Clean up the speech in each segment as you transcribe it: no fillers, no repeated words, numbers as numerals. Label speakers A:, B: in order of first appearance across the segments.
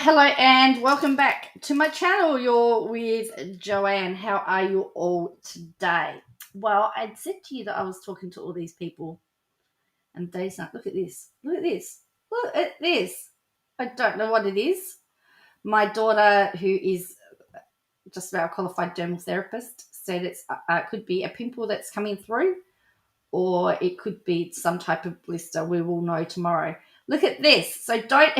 A: Hello and welcome back to my channel. You're with Joanne. How are you all today? Well, I'd said to you that I was talking to all these people and they're like, look at this, look at this, look at this. I don't know what it is. My daughter, who is just about a qualified dermal therapist, said it could be a pimple that's coming through or it could be some type of blister. We will know tomorrow. Look at this. So don't...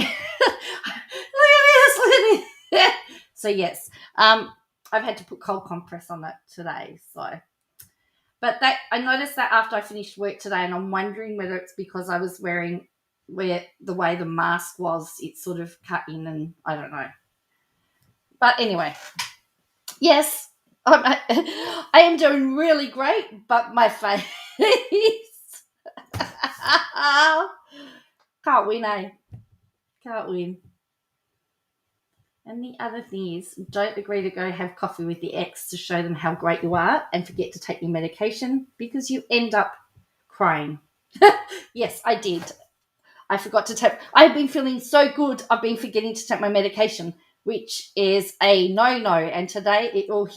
A: Look at this. So yes, I've had to put cold compress on it today. But I noticed that after I finished work today, and I'm wondering whether it's because I was wearing the way the mask was, it sort of cut in, and I don't know. But anyway, yes, I am doing really great, but my face can't win, eh? Can't win. And the other thing is, don't agree to go have coffee with the ex to show them how great you are and forget to take your medication because you end up crying. Yes, I did. I forgot to take... I've been feeling so good, I've been forgetting to take my medication, which is a no-no. And today it all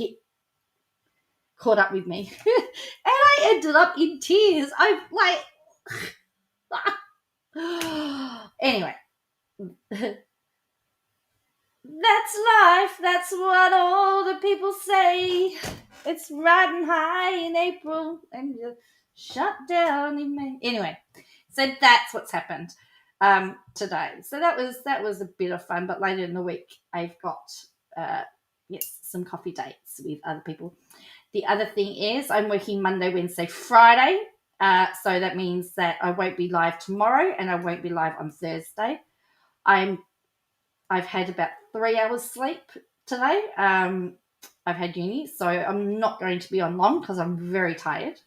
A: caught up with me. And I ended up in tears. I'm like... Anyway... That's life. That's what all the people say. It's riding high in April and you're shut down in May. Anyway, so that's what's happened today. So that was a bit of fun. But later in the week, I've got some coffee dates with other people. The other thing is I'm working Monday, Wednesday, Friday. So that means that I won't be live tomorrow and I won't be live on Thursday. I've had about 3 hours sleep today. I've had uni, so I'm not going to be on long because I'm very tired.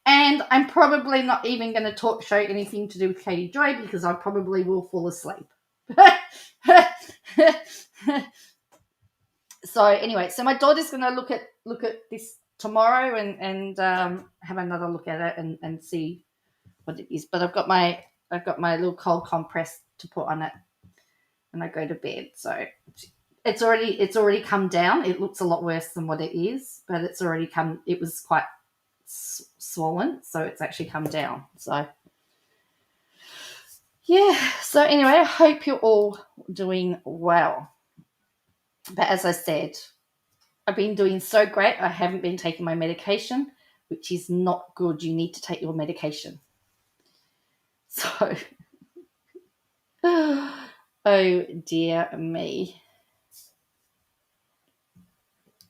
A: And I'm probably not even going to show anything to do with Katie Joy because I probably will fall asleep. So anyway, so my daughter's going to look at this tomorrow and have another look at it and see what it is. But I've got my little cold compress to put on it when I go to bed. So it's already come down. It looks a lot worse than what it is, but it was quite swollen, so it's actually come down. So yeah, so anyway, I hope you're all doing well. But as I said, I've been doing so great. I haven't been taking my medication, which is not good. You need to take your medication. So oh dear me.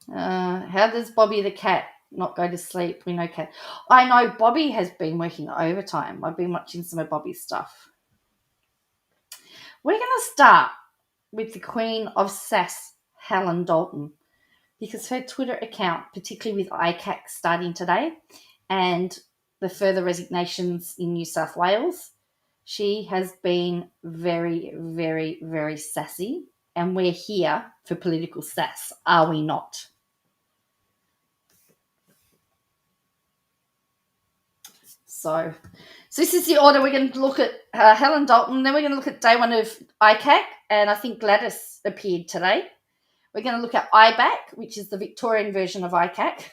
A: How does Bobby the cat not go to sleep? We know cat. I know Bobby has been working overtime. I've been watching some of Bobby's stuff. We're going to start with the Queen of Sass, Helen Dalton, because her Twitter account, particularly with ICAC starting today and the further resignations in New South Wales, she has been very, very, very sassy, and we're here for political sass, are we not? So this is the order. We're going to look at Helen Dalton, then we're going to look at day one of ICAC, and I think Gladys appeared today. We're going to look at IBAC, which is the Victorian version of ICAC.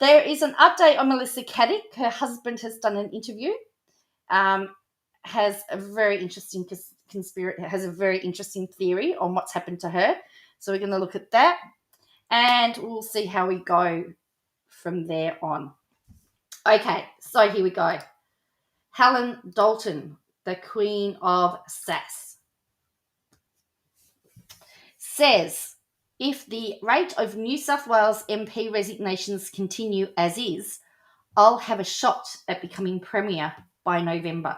A: There is an update on Melissa Caddick. Her husband has done an interview. Has a very interesting has a very interesting theory on what's happened to her. So we're going to look at that, and we'll see how we go from there on. Okay, so here we go. Helen Dalton, the Queen of Sass, says, if the rate of New South Wales MP resignations continue as is, I'll have a shot at becoming Premier by November.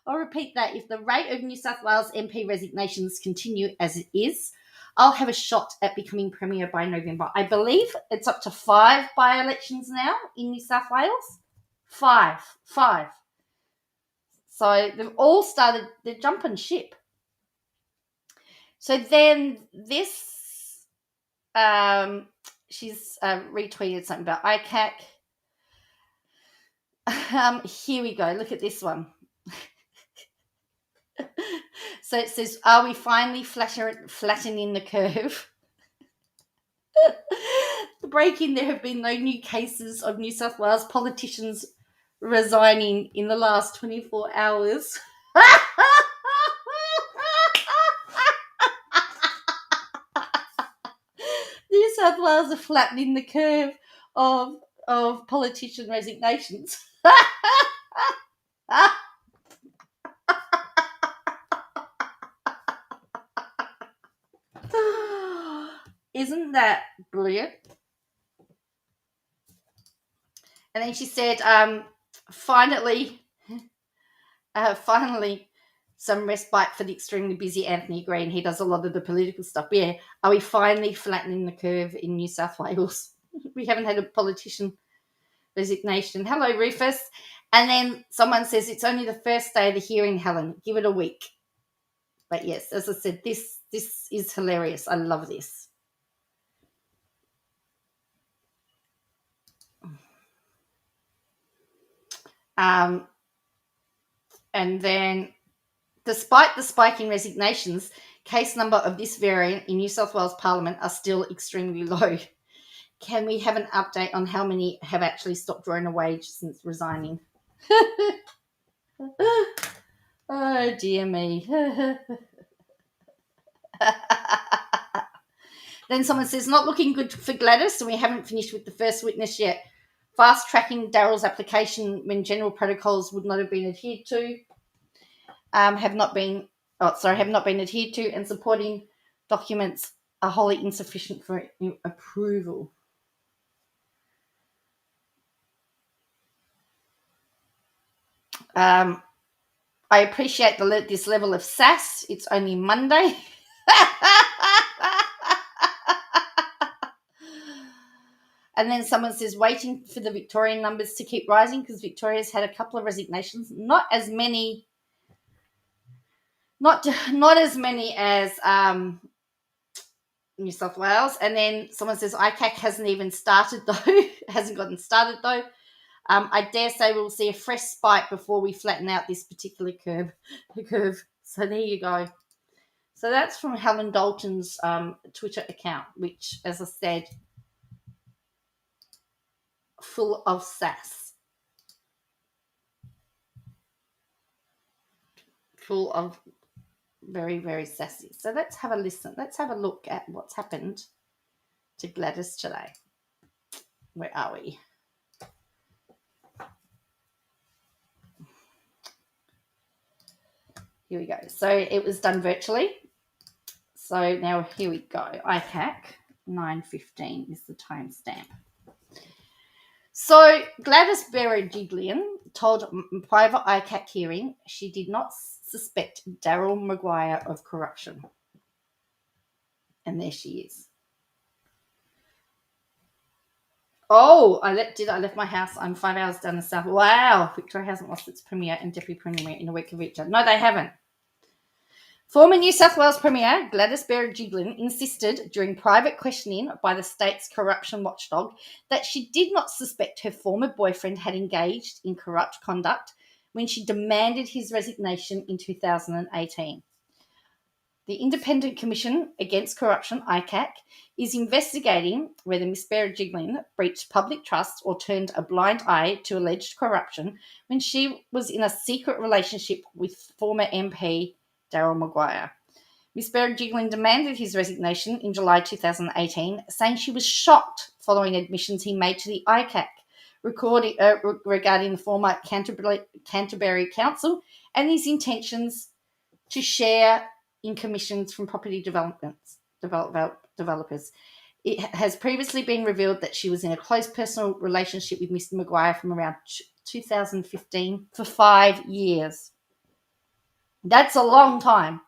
A: I'll repeat that. If the rate of New South Wales MP resignations continue as it is, I'll have a shot at becoming Premier by November. I believe it's up to 5 by-elections now in New South Wales. 5. So they've all started, they're jumping ship. So then this She's retweeted something about ICAC. Here we go. Look at this one. So it says, are we finally flattening the curve? The break-in, there have been no new cases of New South Wales politicians resigning in the last 24 hours. New South Wales are flattening the curve of politician resignations. Isn't that brilliant? And then she said, finally, some respite for the extremely busy Anthony Green. He does a lot of the political stuff. Yeah, are we finally flattening the curve in New South Wales? We haven't had a politician resignation. Hello, Rufus. And then someone says, it's only the first day of the hearing, Helen. Give it a week. But yes, as I said, this is hilarious. I love this. And then, despite the spike in resignations, case number of this variant in New South Wales Parliament are still extremely low. Can we have an update on how many have actually stopped drawing a wage since resigning? Oh, dear me. Then someone says, not looking good for Gladys, and we haven't finished with the first witness yet. Fast-tracking Darryl's application when general protocols would not have been adhered to, have not been adhered to, and supporting documents are wholly insufficient for approval. I appreciate this level of sass. It's only Monday. And then someone says, waiting for the Victorian numbers to keep rising because Victoria's had a couple of resignations. Not as many as New South Wales. And then someone says, ICAC hasn't even started though. Hasn't gotten started though. I dare say we'll see a fresh spike before we flatten out this particular curve. So there you go. So that's from Helen Dalton's Twitter account, which, as I said, full of sass. Full of very, very sassy. So let's have a listen. Let's have a look at what's happened to Gladys today. Where are we? Here we go. So it was done virtually. So now here we go. ICAC 9:15 is the timestamp. So Gladys Berejiklian told a private ICAC hearing she did not suspect Darryl Maguire of corruption. And there she is. Oh, I left my house. I'm 5 hours down the south. Wow, Victoria hasn't lost its premier and deputy premier in a week of each other. No, they haven't. Former New South Wales Premier Gladys Berejiklian insisted during private questioning by the state's corruption watchdog that she did not suspect her former boyfriend had engaged in corrupt conduct when she demanded his resignation in 2018. The Independent Commission Against Corruption, ICAC, is investigating whether Ms. Berejiklian breached public trust or turned a blind eye to alleged corruption when she was in a secret relationship with former MP Darryl Maguire. Ms. Berejiklian demanded his resignation in July 2018, saying she was shocked following admissions he made to the ICAC regarding the former Canterbury Council and his intentions to share in commissions from property developers. It has previously been revealed that she was in a close personal relationship with Mr. Maguire from around 2015 for 5 years. That's a long time.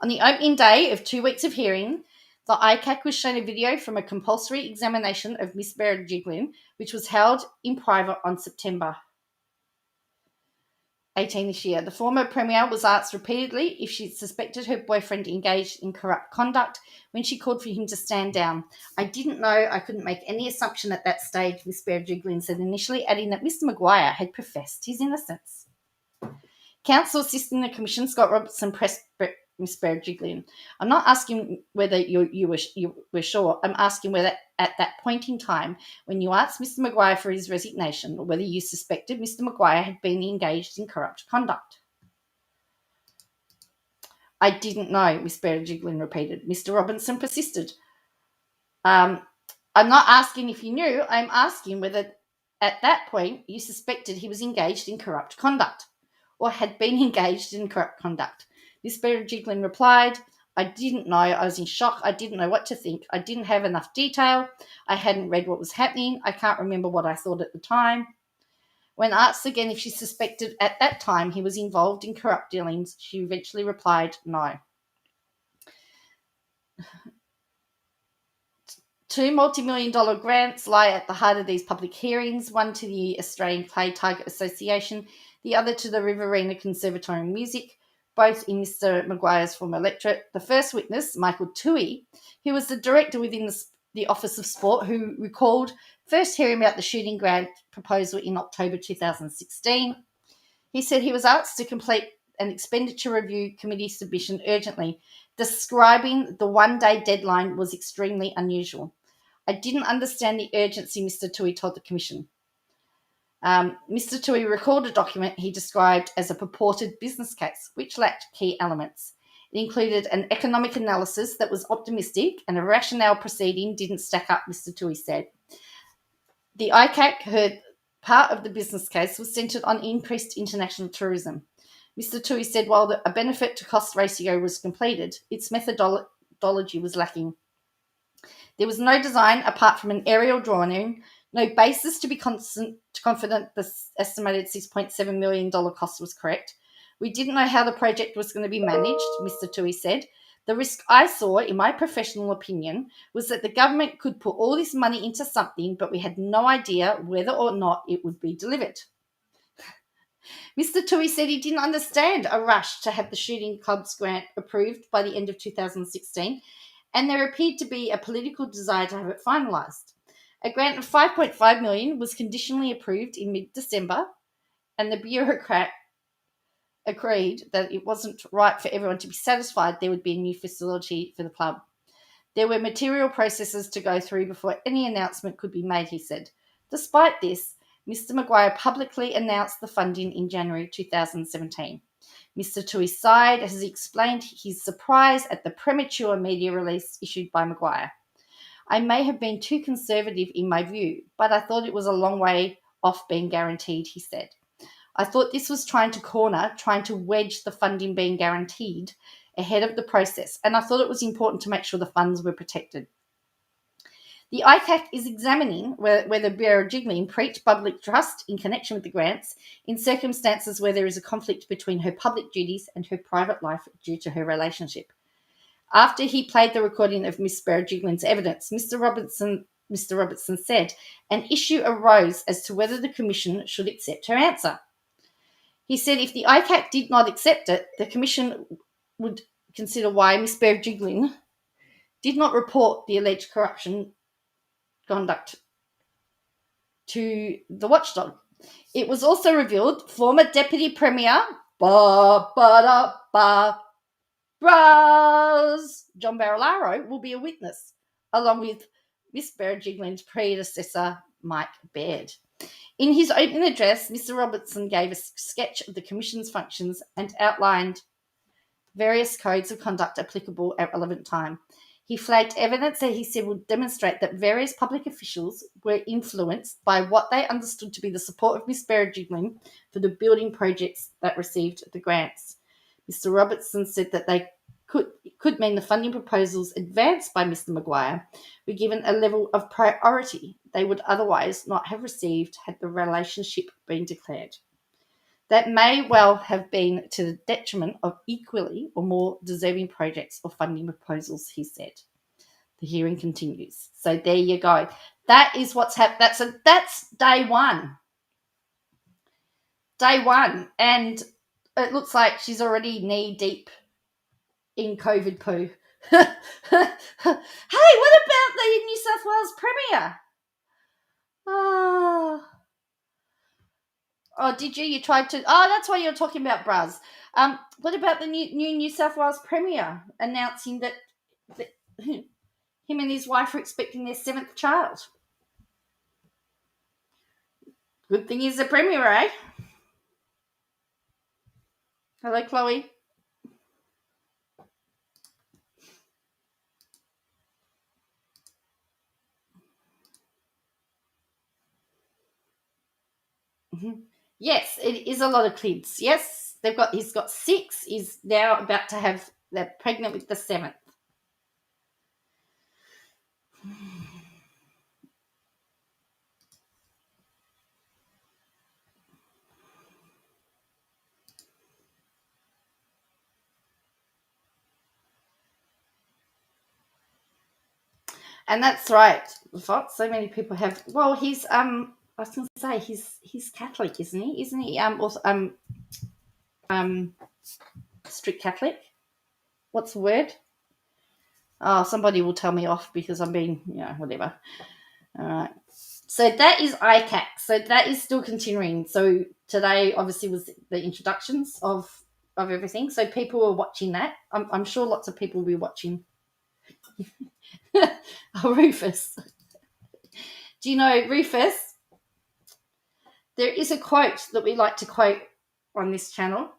A: On the opening day of 2 weeks of hearing, the ICAC was shown a video from a compulsory examination of Ms. Berejiklian, which was held in private on September. 18 this year. The former Premier was asked repeatedly if she suspected her boyfriend engaged in corrupt conduct when she called for him to stand down. I didn't know. I couldn't make any assumption at that stage, Miss Berejiklian said initially, adding that Mr Maguire had professed his innocence. Counsel assisting the Commission, Scott Robertson, pressed Miss Berejiklian. I'm not asking whether you were sure. I'm asking whether at that point in time, when you asked Mr Maguire for his resignation, whether you suspected Mr Maguire had been engaged in corrupt conduct. I didn't know, Miss Berejiklian repeated. Mr Robinson persisted. I'm not asking if you knew. I'm asking whether at that point you suspected he was engaged in corrupt conduct or had been engaged in corrupt conduct. Miss Berejiklian replied, I didn't know. I was in shock. I didn't know what to think. I didn't have enough detail. I hadn't read what was happening. I can't remember what I thought at the time. When asked again if she suspected at that time he was involved in corrupt dealings, she eventually replied, no. 2 multi-million-dollar grants lie at the heart of these public hearings, one to the Australian Clay Target Association, the other to the Riverina Conservatory of Music, both in Mr Maguire's former electorate. The first witness, Michael Toohey, who was the director within the Office of Sport, who recalled first hearing about the shooting grant proposal in October 2016. He said he was asked to complete an expenditure review committee submission urgently, describing the one-day deadline was extremely unusual. I didn't understand the urgency, Mr Toohey told the Commission. Mr Toohey recalled a document he described as a purported business case, which lacked key elements. It included an economic analysis that was optimistic and a rationale proceeding didn't stack up, Mr Toohey said. The ICAC heard part of the business case was centred on increased international tourism. Mr Toohey said while a benefit-to-cost ratio was completed, its methodology was lacking. There was no design apart from an aerial drawing, no basis to be confident the estimated $6.7 million cost was correct. We didn't know how the project was going to be managed, Mr Toohey said. The risk I saw, in my professional opinion, was that the government could put all this money into something, but we had no idea whether or not it would be delivered. Mr Toohey said he didn't understand a rush to have the shooting club's grant approved by the end of 2016, and there appeared to be a political desire to have it finalised. A grant of $5.5 million was conditionally approved in mid-December, and the bureaucrat agreed that it wasn't right for everyone to be satisfied there would be a new facility for the club. There were material processes to go through before any announcement could be made, he said. Despite this, Mr Maguire publicly announced the funding in January 2017. Mr Toohey sighed as he explained his surprise at the premature media release issued by Maguire. I may have been too conservative in my view, but I thought it was a long way off being guaranteed, he said. I thought this was trying to wedge the funding being guaranteed ahead of the process, and I thought it was important to make sure the funds were protected. The ICAC is examining whether Berejiklian breached public trust in connection with the grants in circumstances where there is a conflict between her public duties and her private life due to her relationship. After he played the recording of Miss Berejiklian's evidence, Mr Robertson said an issue arose as to whether the Commission should accept her answer. He said if the ICAC did not accept it, the Commission would consider why Miss Berejiklian did not report the alleged corruption conduct to the watchdog. It was also revealed former Deputy Premier John Barilaro will be a witness, along with Miss Berejiklian's predecessor, Mike Baird. In his opening address, Mr Robertson gave a sketch of the Commission's functions and outlined various codes of conduct applicable at relevant time. He flagged evidence that he said would demonstrate that various public officials were influenced by what they understood to be the support of Miss Berejiklian for the building projects that received the grants. Mr Robertson said that they could mean the funding proposals advanced by Mr Maguire were given a level of priority they would otherwise not have received had the relationship been declared. That may well have been to the detriment of equally or more deserving projects or funding proposals, he said. The hearing continues. So there you go. That is what's happened. That's day one. day one, and it looks like she's already knee deep in COVID poo. Hey, what about the New South Wales Premier? Oh, did you? You tried to. Oh, that's why you're talking about bras. What about the new New South Wales Premier announcing that him and his wife are expecting their 7th child? Good thing he's the Premier, eh? Hello, Chloe. Mm-hmm. Yes, it is a lot of kids. Yes, he's got 6. He's now about to have, they're pregnant with the 7th. And that's right. So many people have. Well, he's I was going to say he's Catholic, isn't he? Isn't he also strict Catholic? What's the word? Oh, somebody will tell me off because I'm being, whatever. All right. So that is ICAC. So that is still continuing. So today, obviously, was the introductions of everything. So people are watching that. I'm sure lots of people will be watching. Oh, Rufus. Do you know Rufus? There is a quote that we like to quote on this channel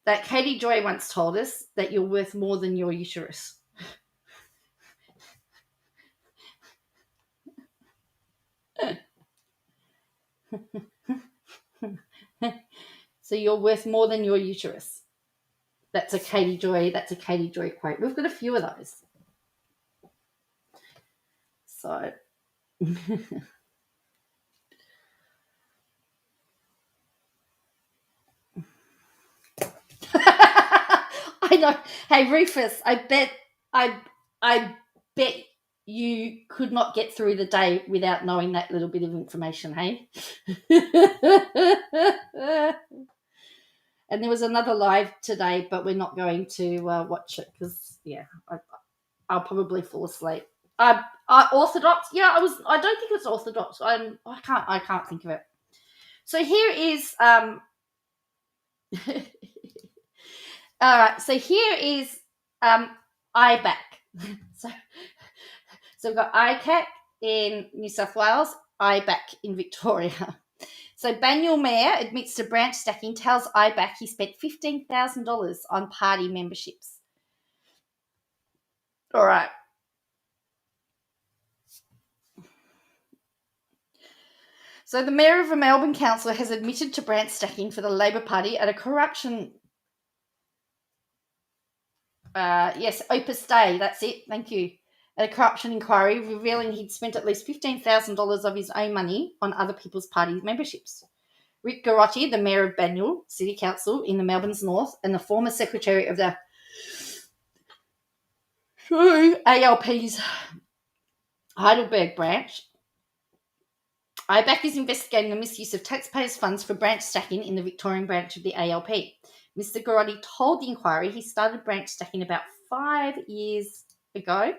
A: that Katie Joy once told us, that you're worth more than your uterus. So you're worth more than your uterus. That's a Katie Joy quote. We've got a few of those. So I know. Hey, Rufus, I bet you could not get through the day without knowing that little bit of information, hey? And there was another live today, but we're not going to watch it because, I'll probably fall asleep. Orthodox? Yeah, I don't think it's Orthodox. I can't think of it. So here is all right. So here is IBAC. So we've got ICAC in New South Wales, IBAC in Victoria. So Banyul Mayor admits to branch stacking, tells IBAC he spent $15,000 on party memberships. All right. So the Mayor of a Melbourne councillor has admitted to branch stacking for the Labor Party at a corruption... yes, Opus Day, that's it, thank you. At a corruption inquiry revealing he'd spent at least $15,000 of his own money on other people's party memberships. Rick Garotti, the Mayor of Banyul City Council in the Melbourne's North and the former Secretary of the ALP's Heidelberg branch, IBAC is investigating the misuse of taxpayers' funds for branch stacking in the Victorian branch of the ALP. Mr. Garotti told the inquiry he started branch stacking about 5 years ago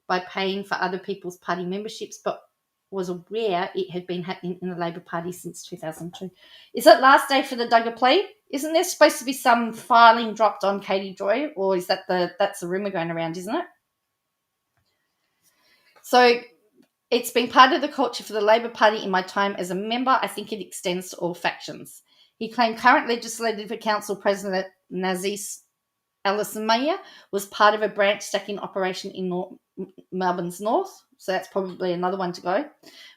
A: by paying for other people's party memberships, but was aware it had been happening in the Labor Party since 2002. Is that last day for the Duggar plea? Isn't there supposed to be some filing dropped on Katie Joy, or is that that's the rumour going around, isn't it? So it's been part of the culture for the Labor Party in my time as a member. I think it extends to all factions. He claimed current Legislative Council President Nazis Alismaya was part of a branch stacking operation in Melbourne's North, so that's probably another one to go.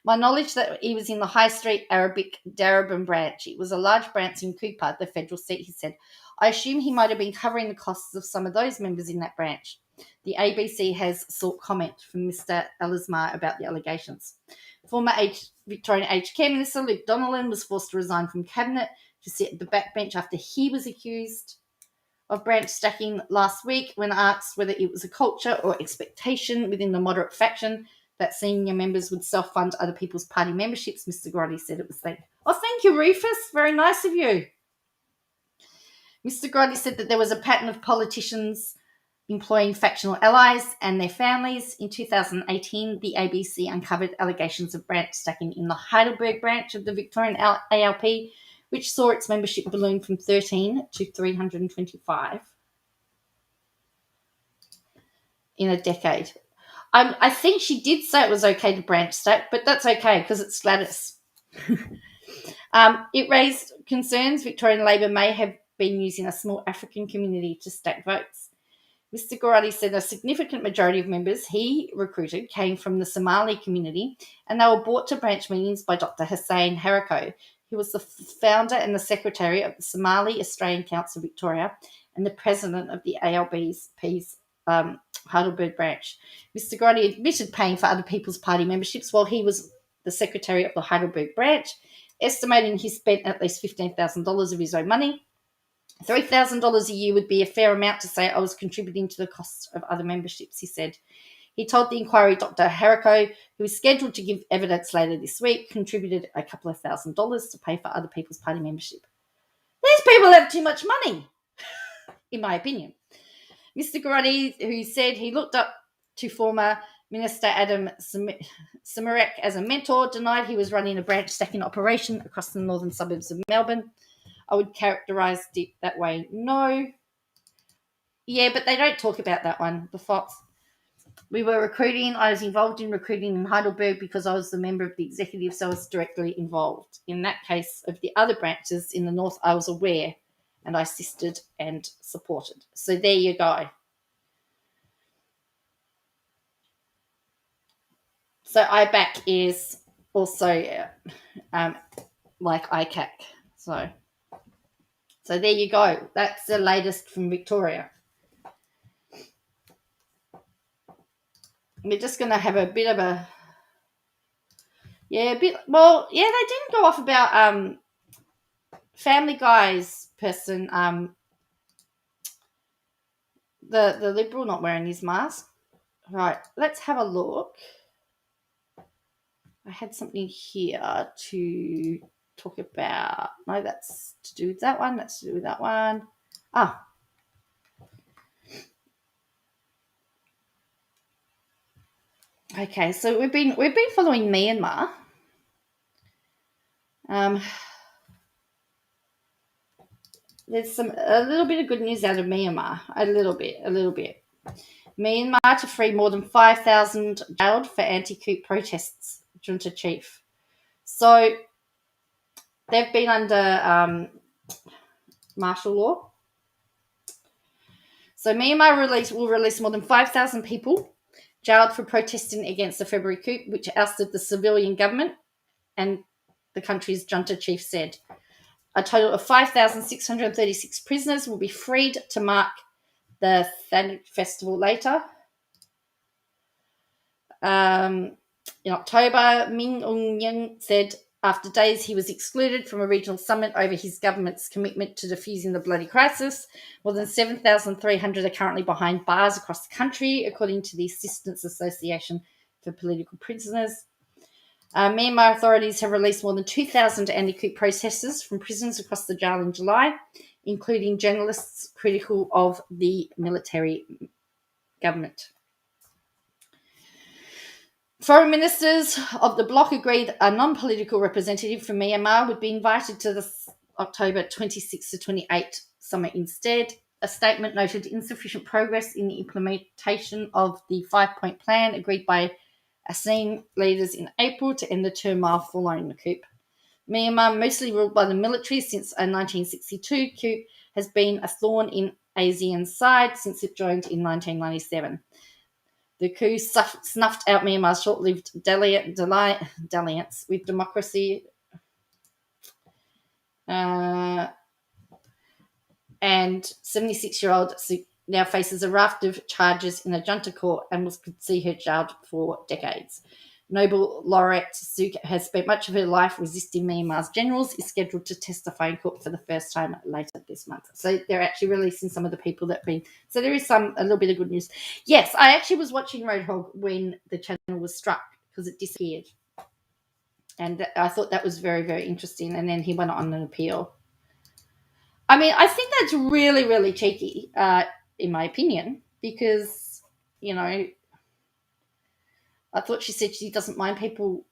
A: My knowledge that he was in the High Street Arabic Darebin branch. It was a large branch in Cooper, the federal seat, he said. I assume he might have been covering the costs of some of those members in that branch. The ABC has sought comment from Mr. Alismar about the allegations. Former Victorian Aged Care Minister Luke Donnellan was forced to resign from Cabinet to sit at the backbench after he was accused of branch stacking last week when asked whether it was a culture or expectation within the moderate faction. that senior members would self-fund other people's party memberships. Mr. Grotti said it was thank you, Rufus. Very nice of you. Mr. Grotti said that there was a pattern of politicians employing factional allies and their families. In 2018, the ABC uncovered allegations of branch stacking in the Heidelberg branch of the Victorian ALP, which saw its membership balloon from 13 to 325 in a decade. I think she did say it was okay to branch stack, but that's okay because it's Gladys. It raised concerns Victorian Labor may have been using a small African community to stack votes. Mr. Grotti said a significant majority of members he recruited came from the Somali community, and they were brought to branch meetings by Dr. Hussein Harako, who was the founder and the secretary of the Somali Australian Council Victoria and the president of the ALB's Heidelberg branch. Mr. Grotti admitted paying for other people's party memberships while he was the secretary of the Heidelberg branch, estimating he spent at least $15,000 of his own money. $3,000 a year would be a fair amount to say I was contributing to the cost of other memberships, he said. He told the inquiry Dr. Harako, who is scheduled to give evidence later this week, contributed a couple of $1,000s to pay for other people's party membership. These people have too much money, in my opinion. Mr. Grotti, who said he looked up to former Minister Adam Simirak as a mentor, denied he was running a branch stacking operation across the northern suburbs of Melbourne. I would characterise it that way. No. Yeah, but they don't talk about that one, the Fox. We were recruiting. I was involved in recruiting in Heidelberg because I was the member of the executive, so I was directly involved. In that case of the other branches in the north, I was aware and I assisted and supported. So there you go. So IBAC is also like ICAC. So there you go. That's the latest from Victoria. We're just going to have a bit of a... they didn't go off about Family Guy's person, the Liberal not wearing his mask. Right, let's have a look. I had something here to talk about. No, that's to do with that one. That's to do with that one. Okay, so we've been following Myanmar. There's a little bit of good news out of Myanmar. A little bit. Myanmar to free more than 5,000 jailed for anti-coup protests, junta chief. So they've been under martial law. So Myanmar will release more than 5,000 people jailed for protesting against the February coup, which ousted the civilian government, and the country's junta chief said. A total of 5,636 prisoners will be freed to mark the Thanet festival later. In October, Min Aung-Hlaing said after days he was excluded from a regional summit over his government's commitment to defusing the bloody crisis. More than 7,300 are currently behind bars across the country, according to the Assistance Association for Political Prisoners. Myanmar authorities have released more than 2,000 anti-coup protesters from prisons across the jail in July, including journalists critical of the military government. Foreign ministers of the bloc agreed a non-political representative from Myanmar would be invited to the October 26 to 28 summit instead. A statement noted insufficient progress in the implementation of the 5-point plan agreed by ASEAN leaders in April to end the turmoil following the coup. Myanmar, mostly ruled by the military since a 1962 coup, has been a thorn in ASEAN's side since it joined in 1997. The coup snuffed out Myanmar's short-lived dalliance with democracy, and 76-year-old now faces a raft of charges in a junta court and could see her jailed for decades. Nobel laureate Sue has spent much of her life resisting Myanmar's generals, is scheduled to testify in court for the first time later this month. So they're actually releasing some of the people that have been. So there is a little bit of good news. Yes, I actually was watching Roadhog when the channel was struck because it disappeared. And I thought that was very, very interesting. And then he went on an appeal. I mean, I think that's really, really cheeky, in my opinion, because, you know, I thought she said she doesn't mind people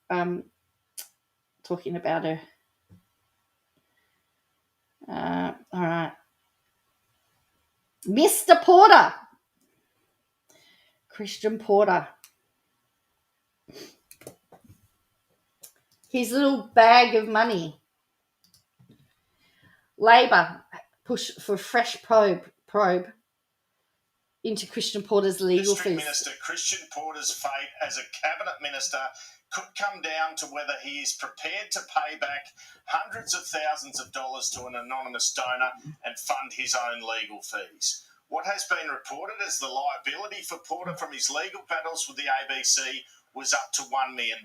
A: talking about her. All right. Mr. Porter. Christian Porter. His little bag of money. Labor push for fresh probe into Christian Porter's legal
B: District
A: fees.
B: Minister Christian Porter's fate as a cabinet minister could come down to whether he is prepared to pay back hundreds of thousands of dollars to an anonymous donor and fund his own legal fees. What has been reported as the liability for Porter from his legal battles with the ABC was up to $1 million.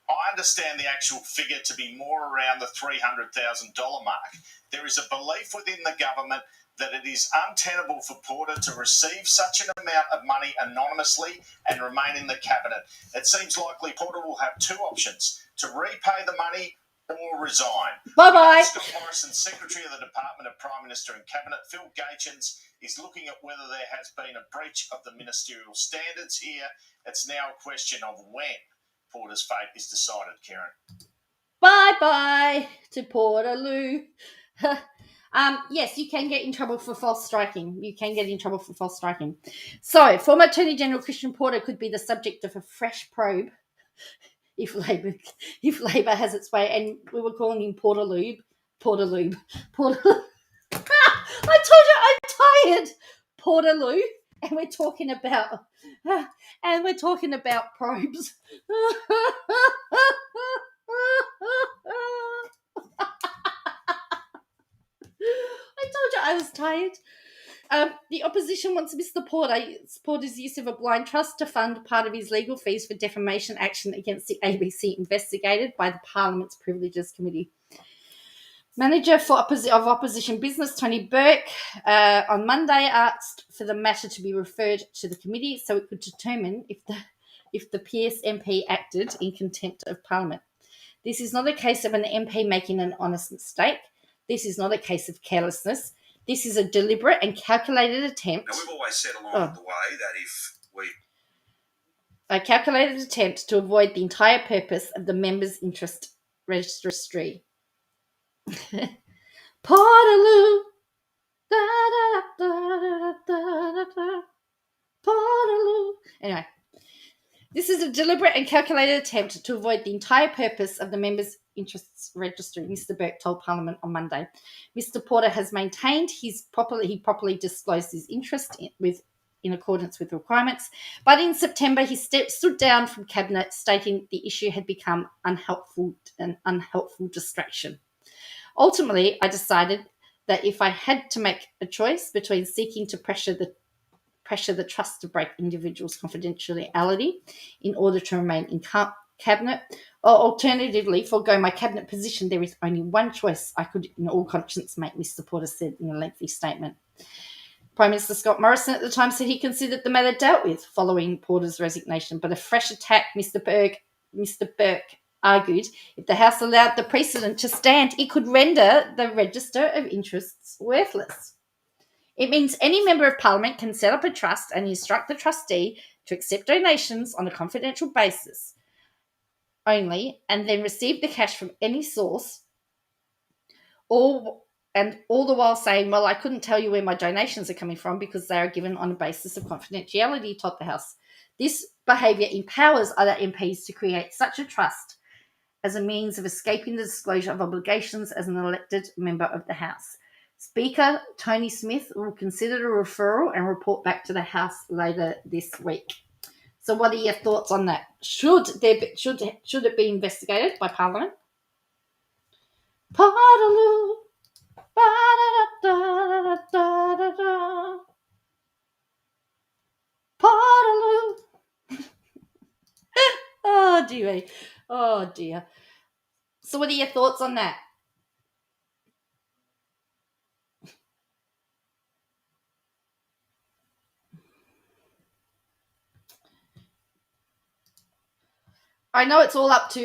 B: I understand the actual figure to be more around the $300,000 mark. There is a belief within the government that it is untenable for Porter to receive such an amount of money anonymously and remain in the cabinet. It seems likely Porter will have two options: to repay the money or resign.
A: Bye-bye.
B: Scott Morrison, Secretary of the Department of Prime Minister and Cabinet, Phil Gaetjens, is looking at whether there has been a breach of the ministerial standards here. It's now a question of when Porter's fate is decided, Karen.
A: Bye-bye to Portaloo. Yes, you can get in trouble for false striking. So, former Attorney General Christian Porter could be the subject of a fresh probe if Labor has its way. And we were calling him Portaloo. I told you I'm tired. Portaloo. And we're talking about probes. I told you I was tired. The opposition wants Mr. Porter's use of a blind trust to fund part of his legal fees for defamation action against the ABC investigated by the Parliament's Privileges Committee. Manager of Opposition Business, Tony Burke, on Monday asked for the matter to be referred to the committee so it could determine if the Pierce MP acted in contempt of Parliament. This is not a case of an MP making an honest mistake. This is not a case of carelessness. This is a deliberate and calculated attempt.
C: Now, we've always said along the way that if we...
A: A calculated attempt to avoid the entire purpose of the Members' Interest Registry. Portaloo. Portaloo. Anyway. This is a deliberate and calculated attempt to avoid the entire purpose of the Members' Interests Registry, Mr. Burke told Parliament on Monday. Mr. Porter has maintained he properly disclosed his interest in accordance with requirements, but in September he stood down from Cabinet, stating the issue had become an unhelpful distraction. Ultimately, I decided that if I had to make a choice between seeking to pressure the trust to break individuals' confidentiality in order to remain in cabinet, or alternatively forego my cabinet position, there is only one choice I could in all conscience make, Mr. Porter said in a lengthy statement. Prime Minister Scott Morrison at the time said he considered the matter dealt with following Porter's resignation, but a fresh attack, Mr. Burke argued, if the House allowed the precedent to stand, it could render the Register of Interests worthless. It means any member of Parliament can set up a trust and instruct the trustee to accept donations on a confidential basis only, and then receive the cash from any source, all the while saying, well, I couldn't tell you where my donations are coming from because they are given on a basis of confidentiality, told the House. This behaviour empowers other MPs to create such a trust as a means of escaping the disclosure of obligations as an elected member of the House. Speaker Tony Smith will consider a referral and report back to the House later this week. So what are your thoughts on that? Should it be investigated by Parliament? Portaloo. Ba-da-da-da-da-da-da. Portaloo. Oh, dear. Oh, dear. So what are your thoughts on that? I know it's all up to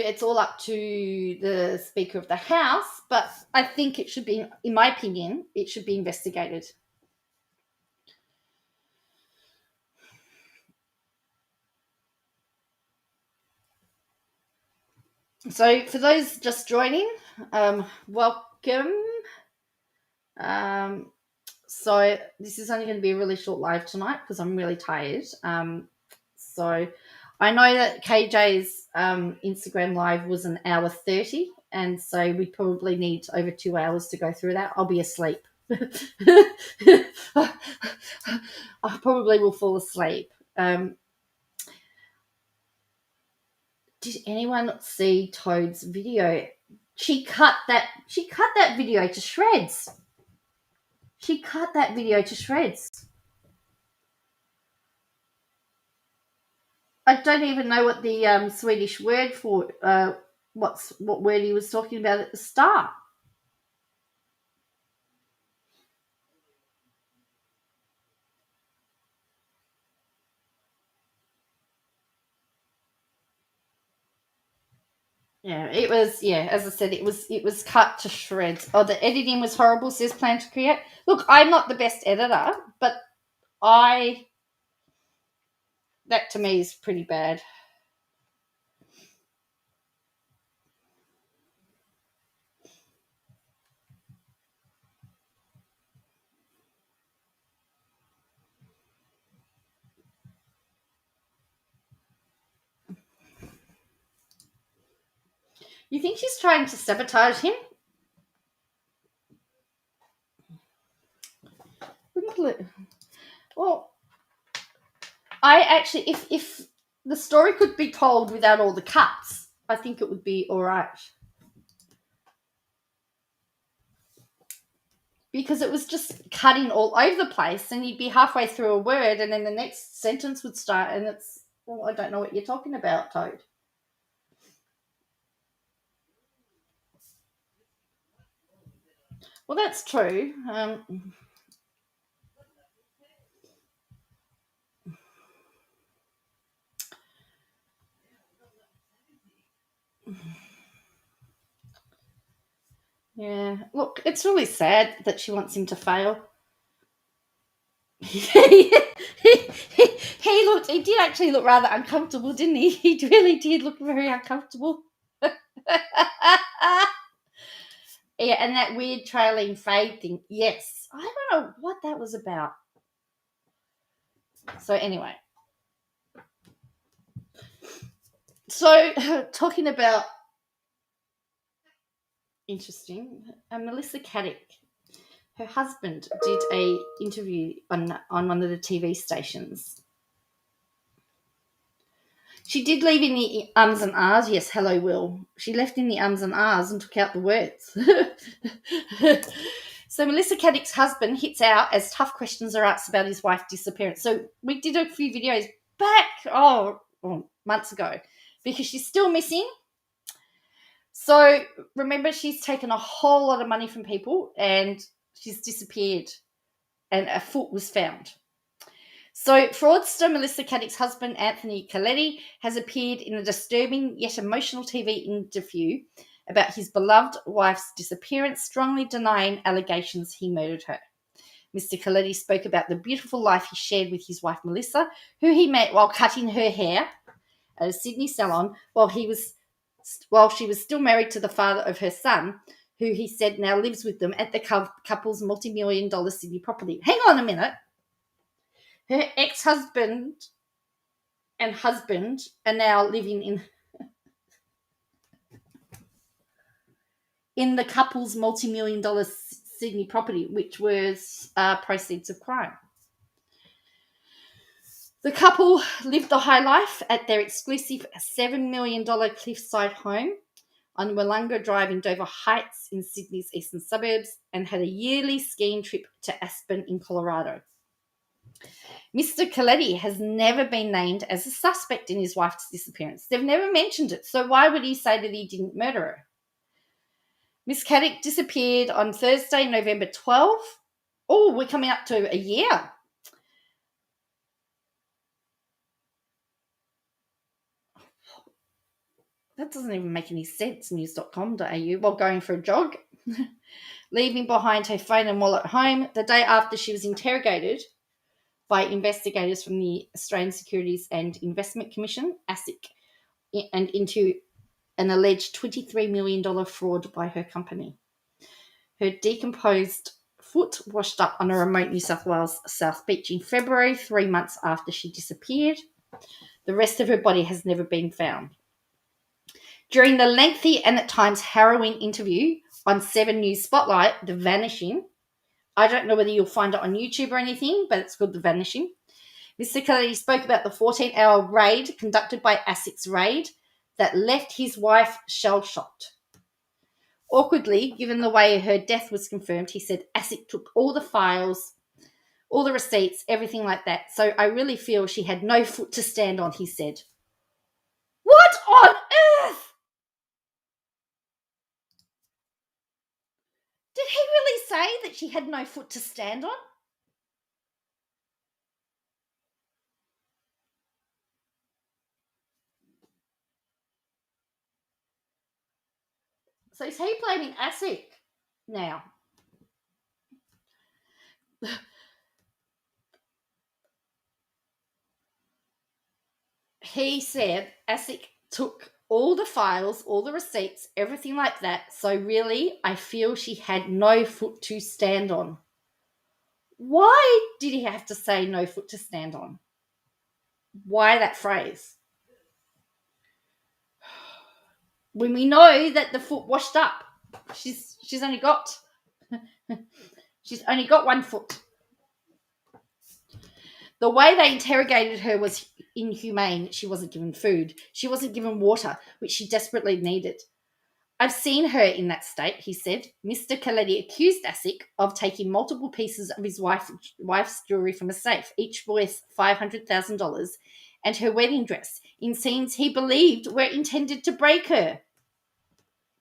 A: the Speaker of the House, but I think it should be, in my opinion, it should be investigated. So for those just joining, welcome. So this is only going to be a really short live tonight because I'm really tired. So I know that KJ's Instagram live was an hour 30, and so we probably need over 2 hours to go through that. I'll be asleep. I probably will fall asleep. Did anyone see Toad's video? She cut that video to shreds. She cut that video to shreds. I don't even know what the Swedish word for what word he was talking about at the start. Yeah, it was. Yeah, as I said, it was cut to shreds. Oh, the editing was horrible. Says Plan to Create. Look, I'm not the best editor, but that to me is pretty bad. You think she's trying to sabotage him? Well, I actually, if the story could be told without all the cuts, I think it would be all right. Because it was just cutting all over the place, and you'd be halfway through a word, and then the next sentence would start, and it's, well, I don't know what you're talking about, Toad. Well, that's true. Yeah, look, it's really sad that she wants him to fail. He did actually look rather uncomfortable, didn't he? He really did look very uncomfortable. Yeah, and that weird trailing fade thing. Yes, I don't know what that was about. So anyway, talking about interesting, Melissa Caddick, her husband did a interview on one of the TV stations. She did leave in the ums and ahs. Yes, hello, Will. She left in the ums and ahs and took out the words. So Melissa Caddick's husband hits out as tough questions are asked about his wife's disappearance. So we did a few videos back, months ago, because she's still missing. So remember, she's taken a whole lot of money from people and she's disappeared, and a foot was found. So fraudster Melissa Caddick's husband, Anthony Coletti, has appeared in a disturbing yet emotional TV interview about his beloved wife's disappearance, strongly denying allegations he murdered her. Mr. Coletti spoke about the beautiful life he shared with his wife, Melissa, who he met while cutting her hair at a Sydney salon while she was still married to the father of her son, who he said now lives with them at the couple's multi-million-dollar Sydney property. Hang on a minute. Her ex-husband and husband are now living in the couple's multi-million-dollar Sydney property, which was proceeds of crime. The couple lived the high life at their exclusive $7 million cliffside home on Wollonga Drive in Dover Heights in Sydney's eastern suburbs, and had a yearly skiing trip to Aspen in Colorado. Mr. Coletti has never been named as a suspect in his wife's disappearance. They've never mentioned it, so why would he say that he didn't murder her? Miss Caddick disappeared on Thursday, November 12th. Oh, we're coming up to a year. That doesn't even make any sense, news.com.au, while going for a jog. Leaving behind her phone and wallet at home the day after she was interrogated by investigators from the Australian Securities and Investment Commission, ASIC, and into an alleged $23 million fraud by her company. Her decomposed foot washed up on a remote New South Wales South Beach in February, 3 months after she disappeared. The rest of her body has never been found. During the lengthy and at times harrowing interview on 7 News Spotlight, The Vanishing, I don't know whether you'll find it on YouTube or anything, but it's called The Vanishing. Mr. Coletti spoke about the 14-hour raid conducted by ASIC's raid that left his wife shell-shocked. Awkwardly, given the way her death was confirmed, he said ASIC took all the files, all the receipts, everything like that. So I really feel she had no foot to stand on, he said. What on earth? Did he really say that she had no foot to stand on? So is he blaming ASIC now? He said ASIC took all the files, all the receipts, everything like that. So really, I feel she had no foot to stand on. Why did he have to say no foot to stand on? Why that phrase? When we know that the foot washed up, she's only got one foot. The way they interrogated her was inhumane. She wasn't given food. She wasn't given water, which she desperately needed. I've seen her in that state, he said. Mr. Coletti accused ASIC of taking multiple pieces of his wife's jewellery from a safe, each worth $500,000, and her wedding dress, in scenes he believed were intended to break her.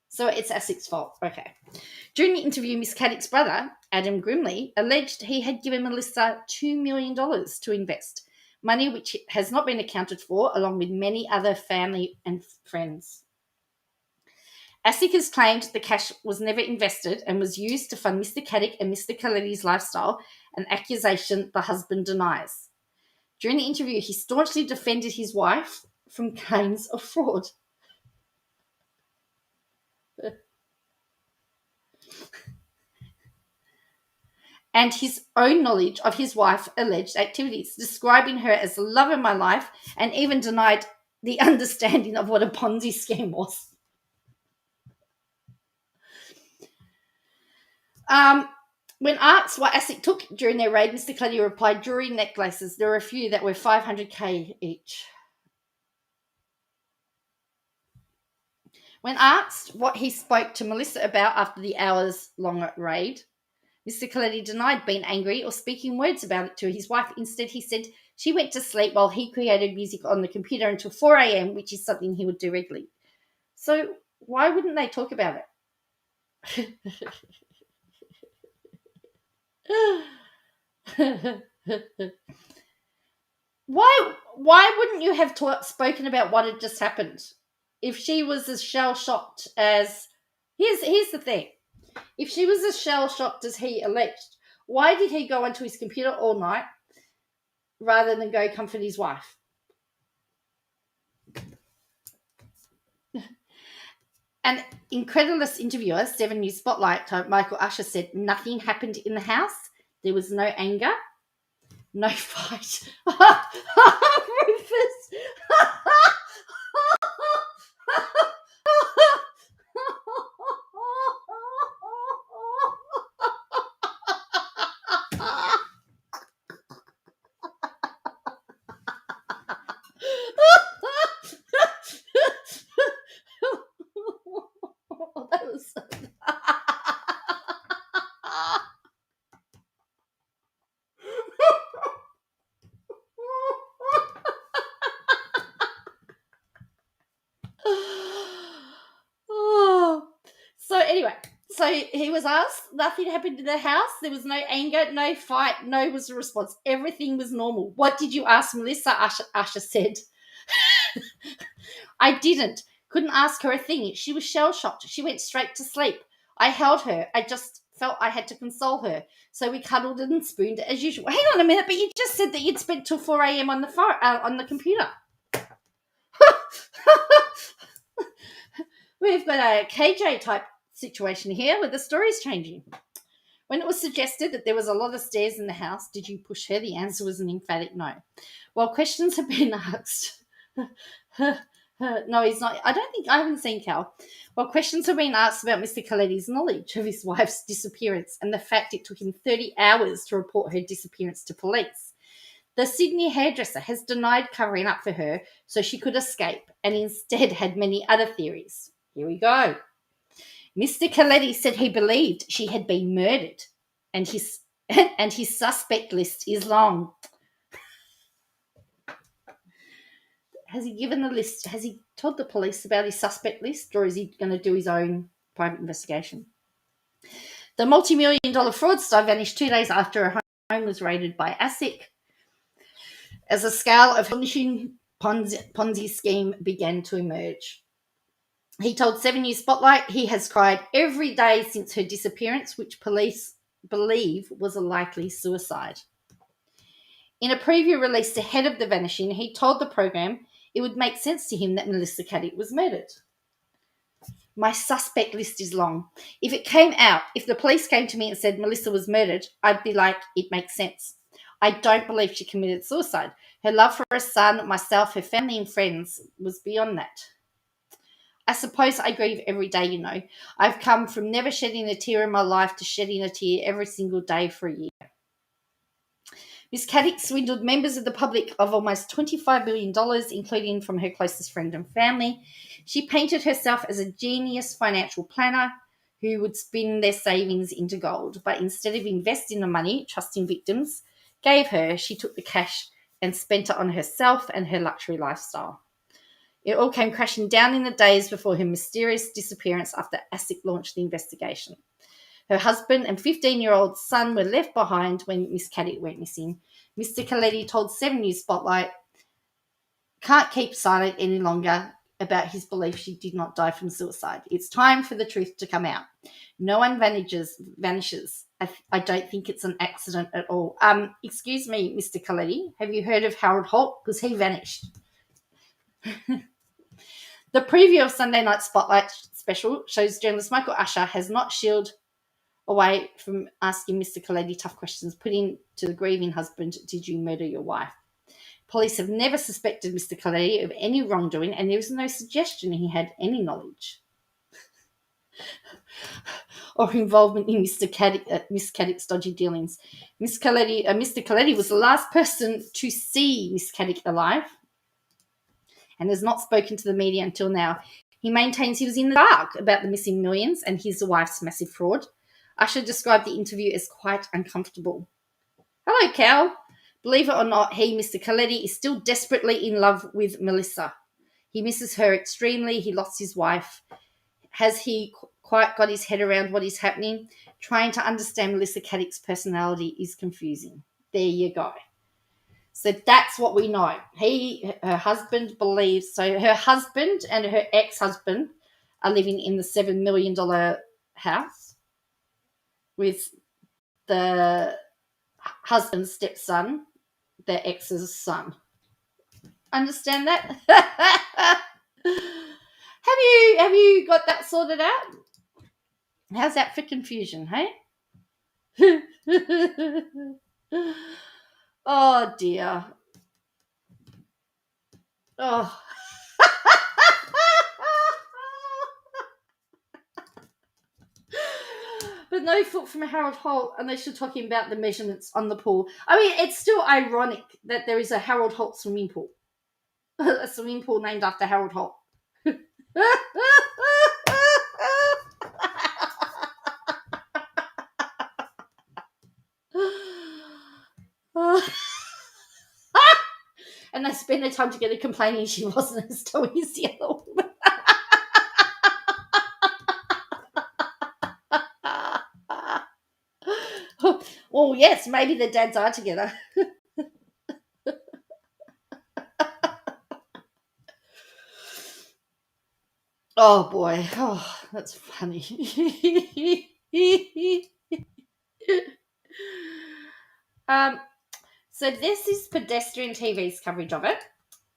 A: So it's ASIC's fault. Okay. During the interview, Miss Caddick's brother, Adam Grimley, alleged he had given Melissa $2 million to invest, money which has not been accounted for, along with many other family and friends. ASIC has claimed the cash was never invested and was used to fund Mr. Caddick and Mr. Coletti's lifestyle, an accusation the husband denies. During the interview, he staunchly defended his wife from claims of fraud. And his own knowledge of his wife's alleged activities, describing her as the love of my life, and even denied the understanding of what a Ponzi scheme was. When asked what ASIC took during their raid, Mr. Coletti replied, jewelry necklaces. There were a few that were $500K each. When asked what he spoke to Melissa about after the hours-long raid, Mr. Coletti denied being angry or speaking words about it to his wife. Instead, he said she went to sleep while he created music on the computer until 4 a.m., which is something he would do regularly. So why wouldn't they talk about it? Why wouldn't you have spoken about what had just happened? If she was as shell-shocked as... Here's the thing. If she was as shell-shocked as he alleged, why did he go onto his computer all night rather than go comfort his wife? An incredulous interviewer, 7 News Spotlight, Michael Usher, said nothing happened in the house. There was no anger, no fight. Rufus! That was so... So anyway, so he was asked, nothing happened in the house. There was no anger, no fight, no was the response. Everything was normal. What did you ask Melissa? Usher said. I didn't. Couldn't ask her a thing. She was shell-shocked. She went straight to sleep. I held her. I just felt I had to console her. So we cuddled and spooned as usual. Hang on a minute, but you just said that you'd spent till 4 a.m. on the computer. We've got a KJ-type situation here where the story's changing. When it was suggested that there was a lot of stairs in the house, did you push her? The answer was an emphatic no. While questions have been asked... No, he's not. I haven't seen Cal. Well, questions have been asked about Mr. Coletti's knowledge of his wife's disappearance and the fact it took him 30 hours to report her disappearance to police. The Sydney hairdresser has denied covering up for her so she could escape and instead had many other theories. Here we go. Mr. Coletti said he believed she had been murdered and his suspect list is long. Has he given the list? Has he told the police about his suspect list, or is he going to do his own private investigation? The multi-million-dollar fraudster vanished 2 days after her home was raided by ICAC as a scale of punishing Ponzi scheme began to emerge. He told 7 News Spotlight he has cried every day since her disappearance, which police believe was a likely suicide. In a preview released ahead of the vanishing, he told the program it would make sense to him that Melissa Caddick was murdered. My suspect list is long. If the police came to me and said Melissa was murdered, I'd be like, it makes sense. I don't believe she committed suicide. Her love for her son, myself, her family and friends was beyond that. I suppose I grieve every day, you know. I've come from never shedding a tear in my life to shedding a tear every single day for a year. Miss Caddick swindled members of the public of almost $25 billion, including from her closest friend and family. She painted herself as a genius financial planner who would spin their savings into gold, but instead of investing the money, trusting victims she took the cash and spent it on herself and her luxury lifestyle. It all came crashing down in the days before her mysterious disappearance after ASIC launched the investigation. Her husband and 15-year-old son were left behind when Miss Caddick went missing. Mr. Coletti told 7 News Spotlight, can't keep silent any longer about his belief she did not die from suicide. It's time for the truth to come out. No one vanishes. I don't think it's an accident at all. Excuse me, Mr. Coletti, have you heard of Harold Holt? Because he vanished. The preview of Sunday Night Spotlight special shows journalist Michael Usher has not shielded away from asking Mr. Coletti tough questions, putting to the grieving husband, did you murder your wife? Police have never suspected Mr. Coletti of any wrongdoing, and there was no suggestion he had any knowledge or involvement in Miss Caddick's dodgy dealings. Mr. Coletti was the last person to see Miss Caddick alive and has not spoken to the media until now. He maintains he was in the dark about the missing millions and his wife's massive fraud. Usher described the interview as quite uncomfortable. Hello, Cal. Believe it or not, Mr. Coletti, is still desperately in love with Melissa. He misses her extremely. He lost his wife. Has he quite got his head around what is happening? Trying to understand Melissa Caddick's personality is confusing. There you go. So that's what we know. Her husband believes, so her husband and her ex-husband are living in the $7 million house with the husband's stepson, their ex's son. Understand that? Have you got that sorted out? How's that for confusion, hey? Oh dear. Oh. But no foot from Harold Holt unless you're talking about the measurements on the pool. I mean, it's still ironic that there is a Harold Holt swimming pool. A swimming pool named after Harold Holt. And they spend their time together complaining she wasn't as tough as the other woman. Well, yes, maybe the dads are together. Oh boy, oh, that's funny. So this is Pedestrian TV's coverage of it.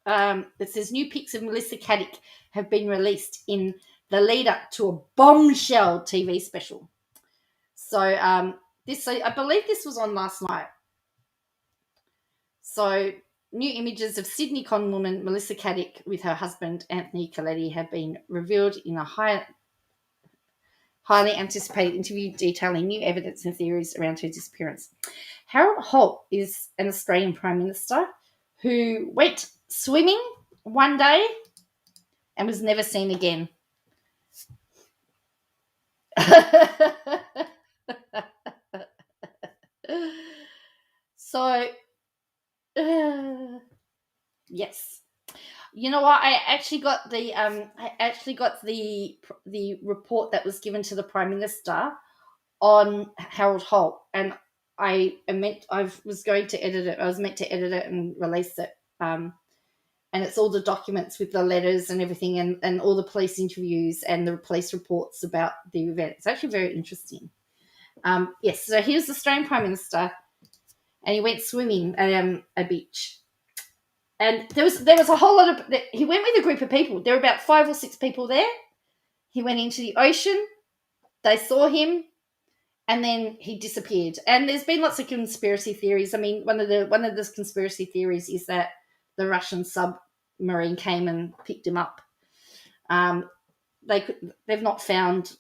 A: It says new pics of Melissa Caddick have been released in the lead up to a bombshell TV special. So I believe this was on last night. So new images of Sydney con woman Melissa Caddick with her husband Anthony Coletti have been revealed in a highly anticipated interview detailing new evidence and theories around her disappearance. Harold Holt is an Australian Prime Minister who went swimming one day and was never seen again. So, yes. You know what? I actually got the report that was given to the Prime Minister on Harold Holt, and I was going to edit it. I was meant to edit it and release it. And it's all the documents with the letters and everything, and all the police interviews and the police reports about the event. It's actually very interesting. Yes, so he was the Australian Prime Minister, and he went swimming at a beach. And there was a whole lot of... He went with a group of people. There were about 5 or 6 people there. He went into the ocean. They saw him, and then he disappeared. And there's been lots of conspiracy theories. I mean, one of the conspiracy theories is that the Russian submarine came and picked him up. They've not found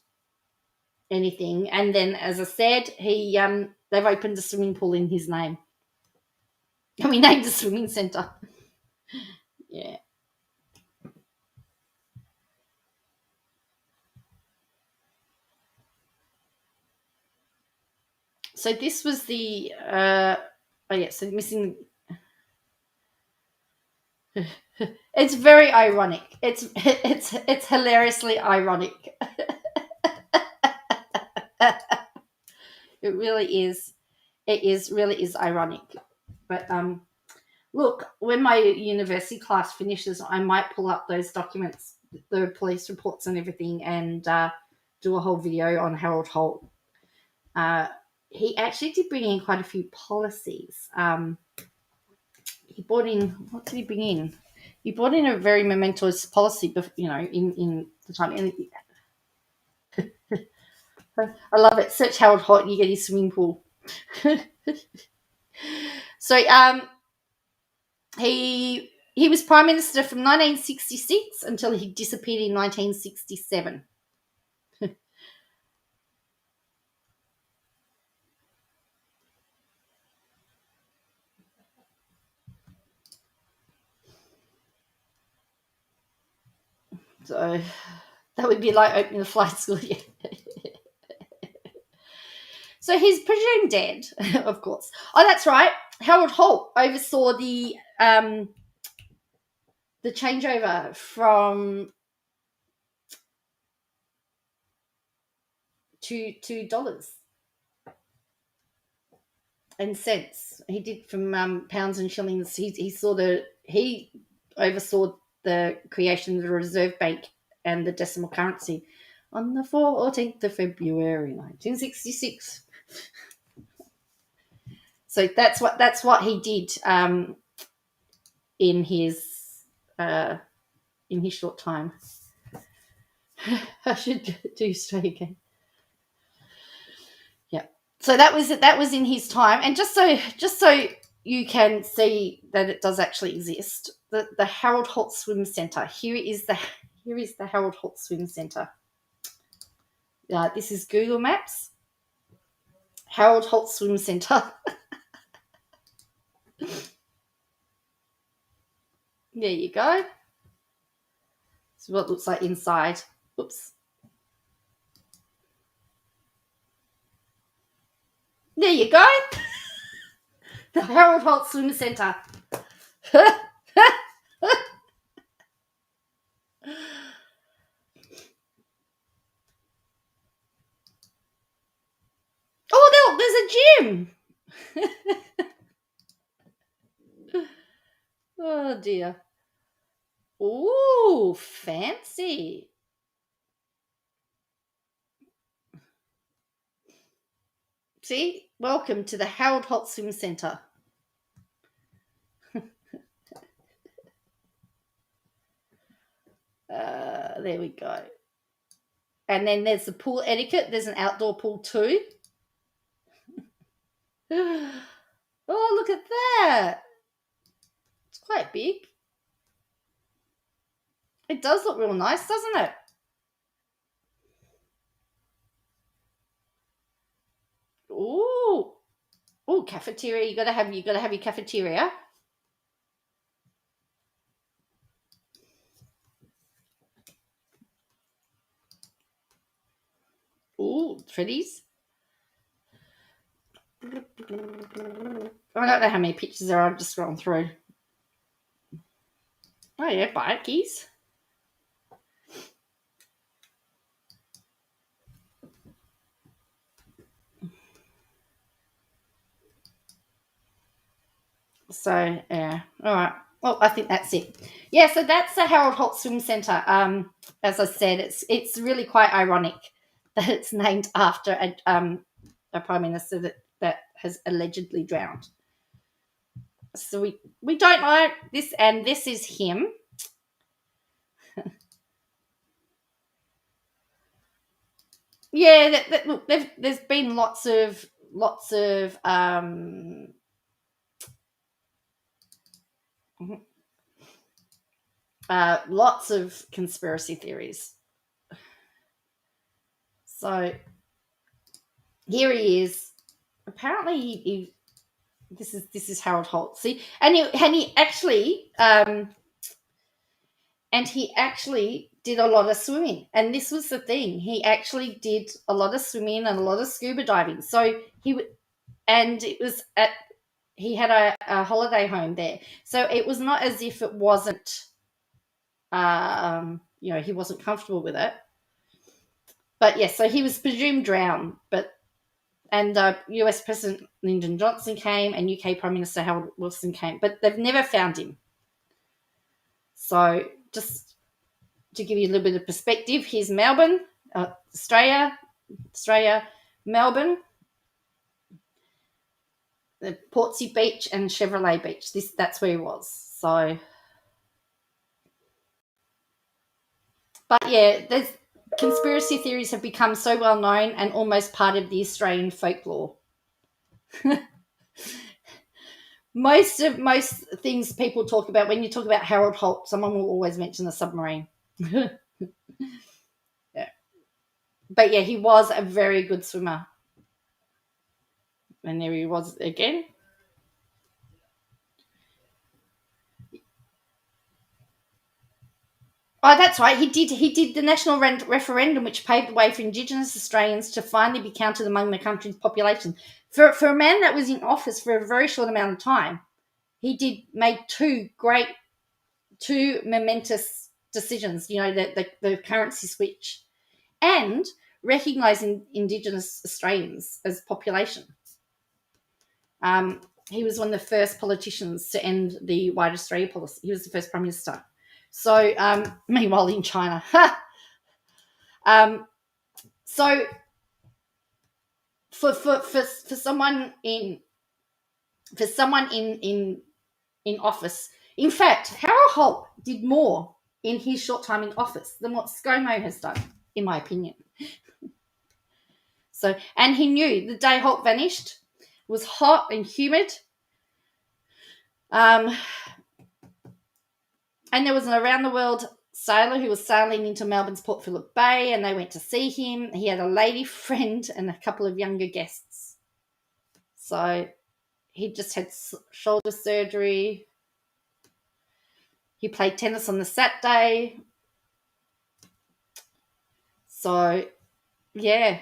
A: anything. And then, as I said, they've opened a swimming pool in his name. We named the swimming centre. Yeah. So this was the so missing. It's very ironic. It's hilariously ironic. It really is. Really is ironic. But look, when my university class finishes, I might pull up those documents, the police reports and everything, and do a whole video on Harold Holt. He actually did bring in quite a few policies. He brought in, what did he bring in? He brought in a very momentous policy, in the time. I love it. Search Harold Holt and you get his swimming pool. So he was Prime Minister from 1966 until he disappeared in 1967. So that would be like opening a flight school. Yeah. So he's presumed dead, of course. Oh, that's right. Harold Holt oversaw the changeover from to $2 and cents. He did from pounds and shillings. He oversaw the creation of the Reserve Bank and the decimal currency on the 14th of February, 1966. So that's what he did in his short time. I should do straight again. Yeah. So that was in his time, and just so you can see that it does actually exist, the Harold Holt Swim Centre. Here is the Harold Holt Swim Centre. This is Google Maps. Harold Holt Swim Centre. There you go. This is what it looks like inside. Oops. There you go. The Harold Holt Swim Centre. Oh, there's a gym. Oh, dear. Ooh, fancy. See, welcome to the Harold Holt Swim Centre. There we go. And then there's the pool etiquette. There's an outdoor pool too. Oh, look at that. It's quite big. It does look real nice, doesn't it? Ooh. Oh, cafeteria. You gotta have your cafeteria. Ooh, Freddy's. I don't know how many pictures there are. I'm just scrolling through. Oh yeah, bikies. So yeah, all right. Well, I think that's it. Yeah, so that's the Harold Holt Swim Centre. As I said, it's really quite ironic that it's named after a prime minister that has allegedly drowned. So we don't know this, and this is him. Yeah, look, there's been lots of lots of conspiracy theories. So here he is. Apparently, this is Harold Holt. See, and he actually did a lot of swimming. And this was the thing. He actually did a lot of swimming and a lot of scuba diving. So he had a holiday home there. So it was not as if it wasn't, he wasn't comfortable with it. But yes, so he was presumed drowned. And US President Lyndon Johnson came and UK Prime Minister Harold Wilson came. But they've never found him. So just to give you a little bit of perspective, here's Melbourne, Australia, Melbourne, the Portsea Beach and Chevrolet Beach. That's where he was. So, but yeah, there's conspiracy theories have become so well known and almost part of the Australian folklore. Most things people talk about, when you talk about Harold Holt, someone will always mention the submarine. Yeah. But yeah, he was a very good swimmer. And there he was again. Oh, that's right. He did the national referendum, which paved the way for Indigenous Australians to finally be counted among the country's population. For a man that was in office for a very short amount of time, he made two momentous decisions. The currency switch and recognising Indigenous Australians as population. He was one of the first politicians to end the White Australia policy. He was the first Prime Minister. So, meanwhile in China. So for someone in office, in fact, Harold Holt did more in his short time in office than what ScoMo has done, in my opinion. So, and he knew the day Holt vanished was hot and humid. And there was an around-the-world sailor who was sailing into Melbourne's Port Phillip Bay, and they went to see him. He had a lady friend and a couple of younger guests. So he just had shoulder surgery. He played tennis on the Saturday. So, yeah.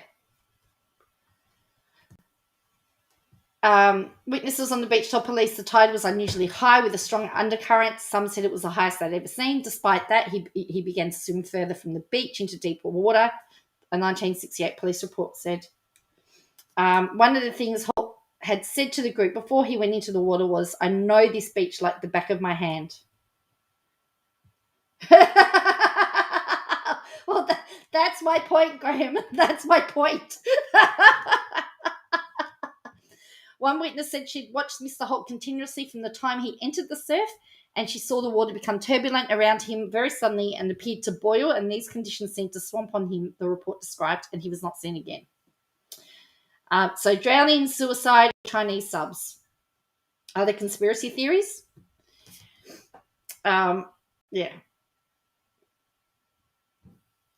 A: Witnesses on the beach told police the tide was unusually high with a strong undercurrent. Some said it was the highest they'd ever seen. Despite that, he began to swim further from the beach into deeper water, a 1968 police report said. One of the things Holt had said to the group before he went into the water was, "I know this beach like the back of my hand." Well, that's my point, Graham. That's my point. One witness said she'd watched Mr. Holt continuously from the time he entered the surf, and she saw the water become turbulent around him very suddenly and appeared to boil, and these conditions seemed to swamp on him, the report described, and he was not seen again. So drowning, suicide, Chinese subs. Are there conspiracy theories? Yeah.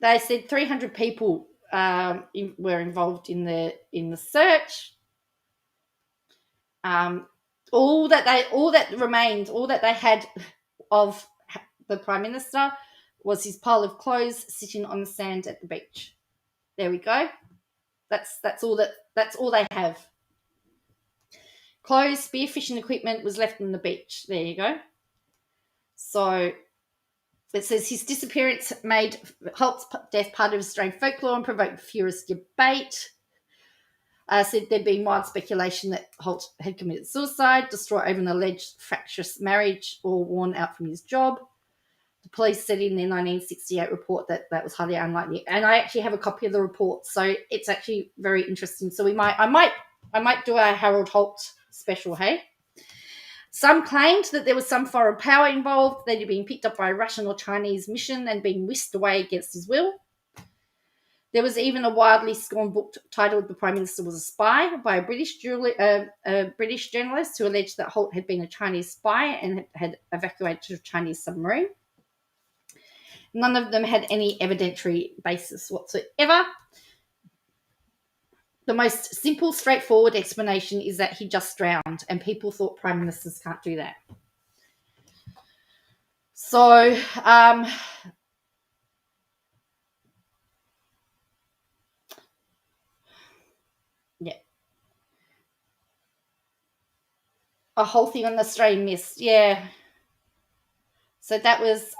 A: They said 300 people were involved in the search. All that they had of the Prime Minister was his pile of clothes sitting on the sand at the beach. There we go. That's all they have. Clothes, spearfishing equipment was left on the beach. There you go. So it says his disappearance made Holt's death part of Australian folklore and provoked furious debate. Said there'd been wild speculation that Holt had committed suicide, distraught over an alleged fractious marriage, or worn out from his job. The police said in their 1968 report that was highly unlikely, and I actually have a copy of the report, so it's actually very interesting. So I might do a Harold Holt special. Hey, some claimed that there was some foreign power involved, that he'd been picked up by a Russian or Chinese mission and been whisked away against his will. There was even a widely scorned book titled "The Prime Minister Was a Spy" by a British journalist who alleged that Holt had been a Chinese spy and had evacuated a Chinese submarine. None of them had any evidentiary basis whatsoever. The most simple, straightforward explanation is that he just drowned, and people thought Prime Ministers can't do that. So, yeah. A whole thing on the Australian Mist, yeah. So that was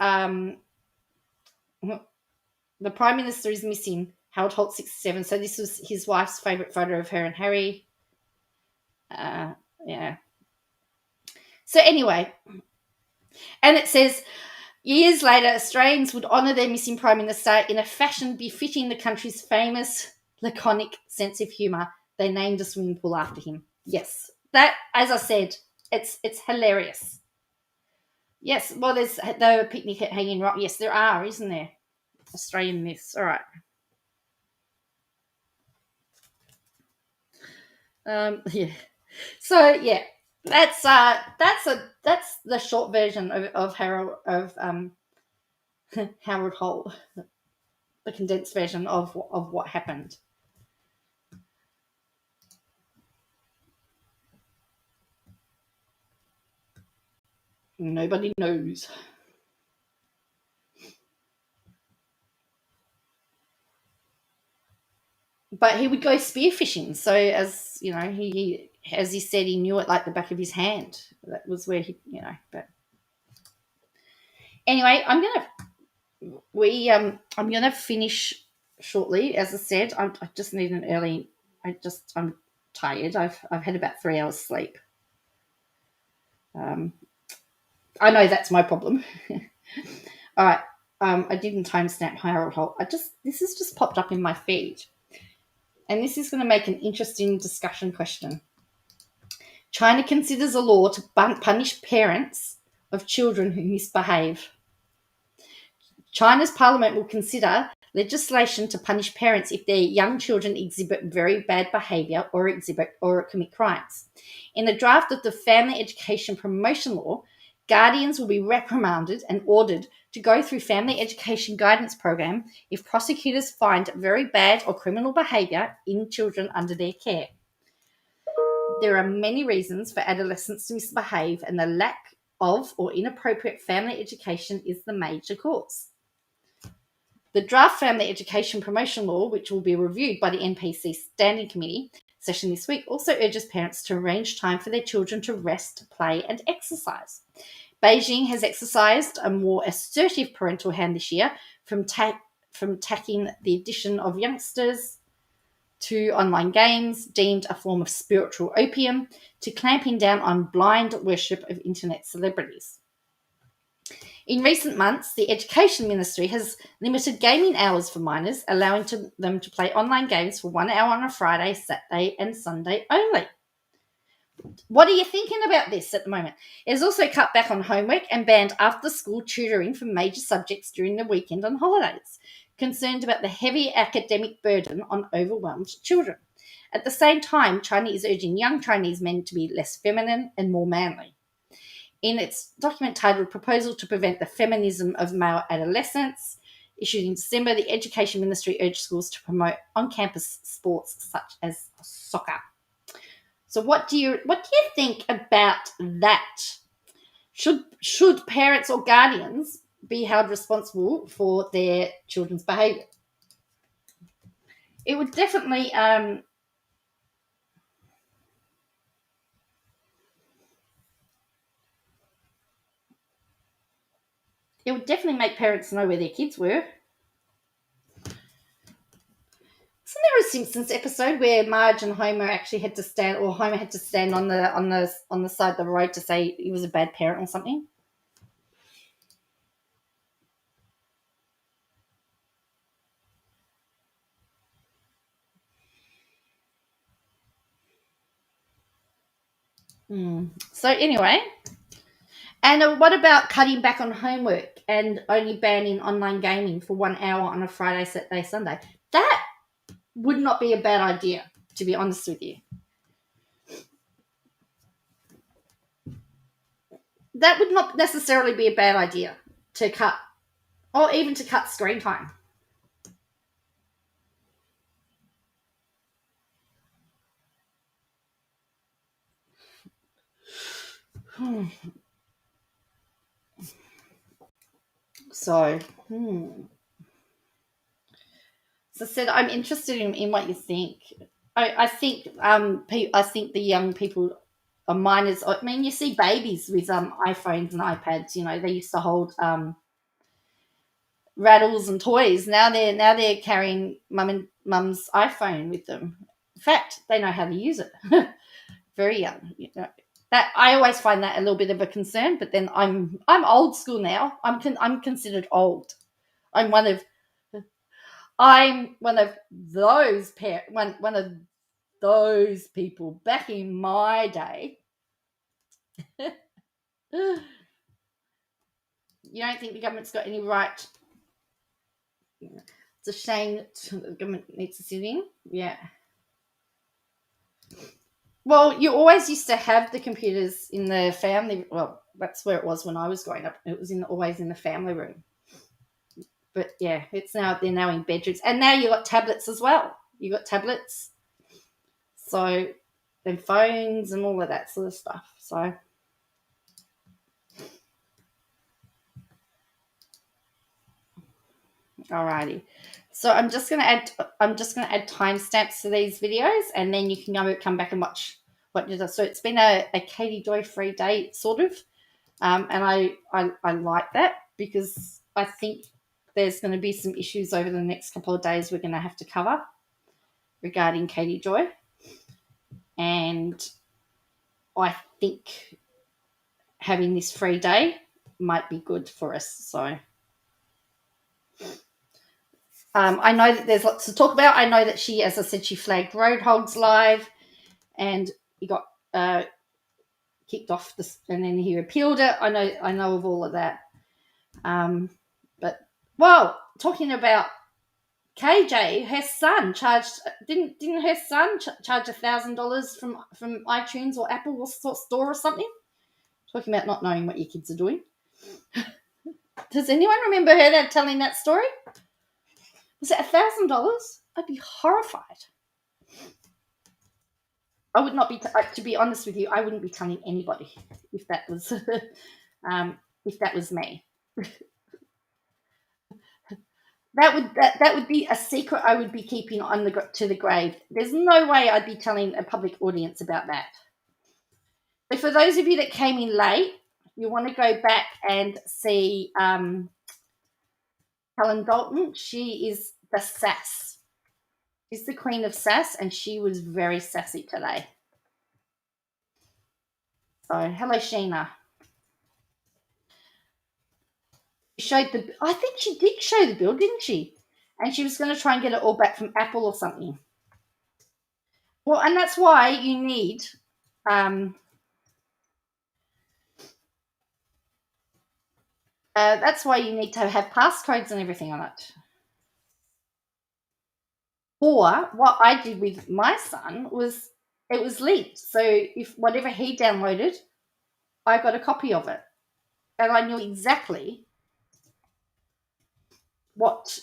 A: the Prime Minister is missing. Harold Holt, 67. So this was his wife's favourite photo of her and Harry. Yeah. So anyway, and it says, years later, Australians would honour their missing Prime Minister in a fashion befitting the country's famous, laconic sense of humour. They named a swimming pool after him. Yes, that, as I said, it's hilarious. Yes, well, there's the picnic at Hanging Rock. Yes, there are, isn't there? Australian myths. All right. Yeah. So yeah, that's the short version of Harold Holt, the condensed version of what happened. Nobody knows. But he would go spearfishing. So as you know, he as he said, he knew it like the back of his hand. That was where he, but anyway, I'm gonna finish shortly. As I said, I just need an early. I'm tired. I've had about 3 hours sleep. I know that's my problem. All right. I didn't timestamp Harold Holt. This has just popped up in my feed. And this is going to make an interesting discussion question. China considers a law to punish parents of children who misbehave. China's parliament will consider legislation to punish parents if their young children exhibit very bad behaviour or commit crimes. In the draft of the Family Education Promotion Law, guardians will be reprimanded and ordered to go through family education guidance program if prosecutors find very bad or criminal behaviour in children under their care. There are many reasons for adolescents to misbehave, and the lack of or inappropriate family education is the major cause. The draft Family Education Promotion Law, which will be reviewed by the NPC Standing Committee session this week, also urges parents to arrange time for their children to rest, play and exercise. Beijing has exercised a more assertive parental hand this year from tackling the addition of youngsters to online games deemed a form of spiritual opium to clamping down on blind worship of internet celebrities. In recent months, the Education Ministry has limited gaming hours for minors, allowing them to play online games for 1 hour on a Friday, Saturday, and Sunday only. What are you thinking about this at the moment? It has also cut back on homework and banned after-school tutoring for major subjects during the weekend and holidays, concerned about the heavy academic burden on overwhelmed children. At the same time, China is urging young Chinese men to be less feminine and more manly. In its document titled Proposal to Prevent the Feminism of Male Adolescence, issued in December, the Education Ministry urged schools to promote on-campus sports such as soccer. So what do you think about that? Should parents or guardians be held responsible for their children's behaviour? It would definitely make parents know where their kids were. Isn't there a Simpsons episode where Marge and Homer actually had to stand, or Homer had to stand on the side of the road to say he was a bad parent or something? So anyway, and what about cutting back on homework and only banning online gaming for 1 hour on a Friday, Saturday, Sunday? That would not be a bad idea, to be honest with you. That would not necessarily be a bad idea to cut, or even to cut screen time. So, as I said, I'm interested in what you think. I think the young people are minors. I mean, you see babies with iPhones and iPads. You know, they used to hold rattles and toys. Now they're carrying mum's iPhone with them. In fact, they know how to use it. Very young. You know, that I always find that a little bit of a concern. But then I'm old school now. I'm considered old. I'm one of those one of those people back in my day. You don't think the government's got any right? It's a shame that the government needs to sit in. Yeah. Well, you always used to have the computers in the family. Well, that's where it was when I was growing up. It was always in the family room. But yeah, they're now in bedrooms, and now you got tablets as well. You got tablets, so and phones and all of that sort of stuff. So. Alrighty, so I'm just gonna add timestamps to these videos, and then you can come back and watch what did I. So it's been a Katie Joy free day sort of, and I like that because I think there's going to be some issues over the next couple of days we're going to have to cover regarding Katie Joy, and I think having this free day might be good for us. So. I know that there's lots to talk about. I know that she, as I said, she flagged Road Hogs live, and he got kicked off this, and then he appealed it. I know of all of that. But talking about KJ, her son charged didn't her son charge $1,000 from iTunes or Apple or store or something? Talking about not knowing what your kids are doing. Does anyone remember her telling that story? Was it $1,000? I'd be horrified. I would not be, to be honest with you, I wouldn't be telling anybody if that was, me. That would be a secret I would be keeping to the grave. There's no way I'd be telling a public audience about that. So for those of you that came in late, you want to go back and see Helen Dalton. She is the Sass. She's the queen of sass, and she was very sassy today. So, hello, Sheena. I think she did show the bill, didn't she? And she was going to try and get it all back from Apple or something. Well, and that's why you need to have passcodes and everything on it. Or what I did with my son was it was linked. So if whatever he downloaded, I got a copy of it. And I knew exactly what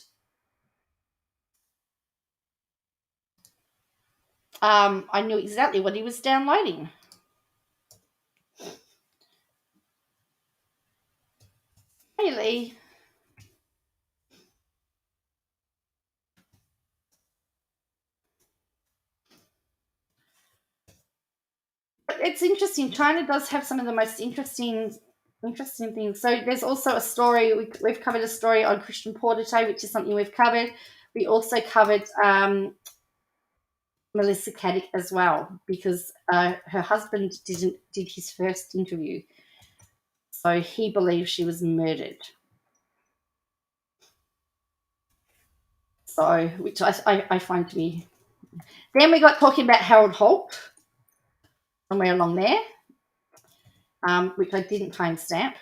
A: he was downloading. Really? But it's interesting. China does have some of the most interesting things. So there's also a story. We've covered a story on Christian Porter, which is something we've covered. We also covered Melissa Caddick as well, because her husband did his first interview. So he believes she was murdered. So, which I find to be... Then we got talking about Harold Holt, somewhere along there, which I didn't timestamp.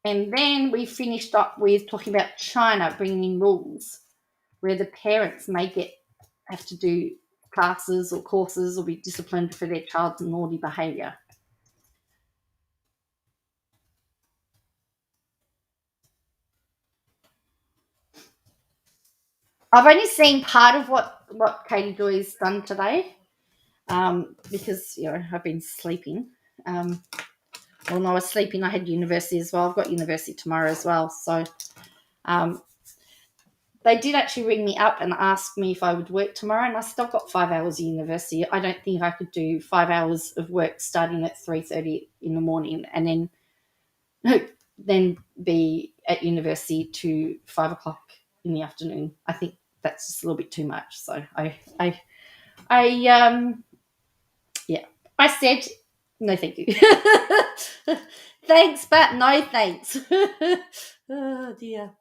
A: And then we finished up with talking about China bringing in rules where the parents may have to do classes or courses or be disciplined for their child's naughty behaviour. I've only seen part of what Katie Joy's done today, because I've been sleeping. When I was sleeping, I had university as well. I've got university tomorrow as well. So they did actually ring me up and ask me if I would work tomorrow, and I still got 5 hours of university. I don't think I could do 5 hours of work starting at 3:30 in the morning and then be at university to 5 o'clock in the afternoon. I think that's just a little bit too much. So I said no, thank you. Thanks, but no thanks. Oh dear.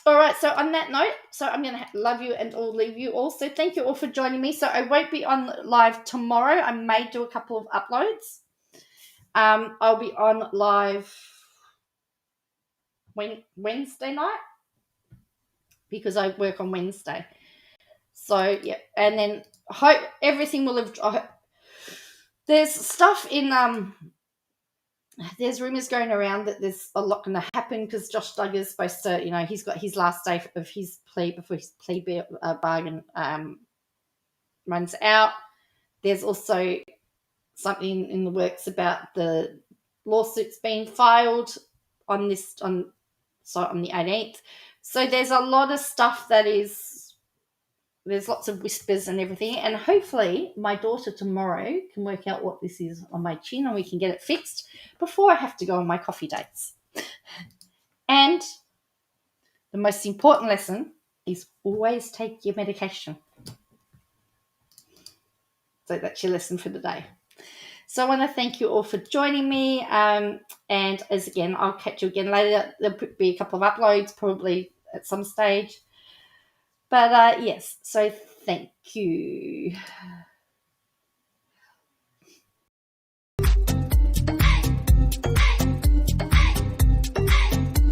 A: All right, so on that note, I'm going to love you and all leave you all. So thank you all for joining me. So I won't be on live tomorrow. I may do a couple of uploads. I'll be on live Wednesday night because I work on Wednesday. So, yeah, and then hope everything will have... There's stuff in... There's rumours going around that there's a lot going to happen because Josh Duggar is supposed to, he's got his last day of his plea before his plea bargain runs out. There's also something in the works about the lawsuits being filed on the 18th. So there's a lot of stuff there's lots of whispers and everything, and hopefully my daughter tomorrow can work out what this is on my chin and we can get it fixed before I have to go on my coffee dates. And the most important lesson is always take your medication. So that's your lesson for the day. So I want to thank you all for joining me, and as again, I'll catch you again later. There'll be a couple of uploads probably at some stage. But yes, so thank you.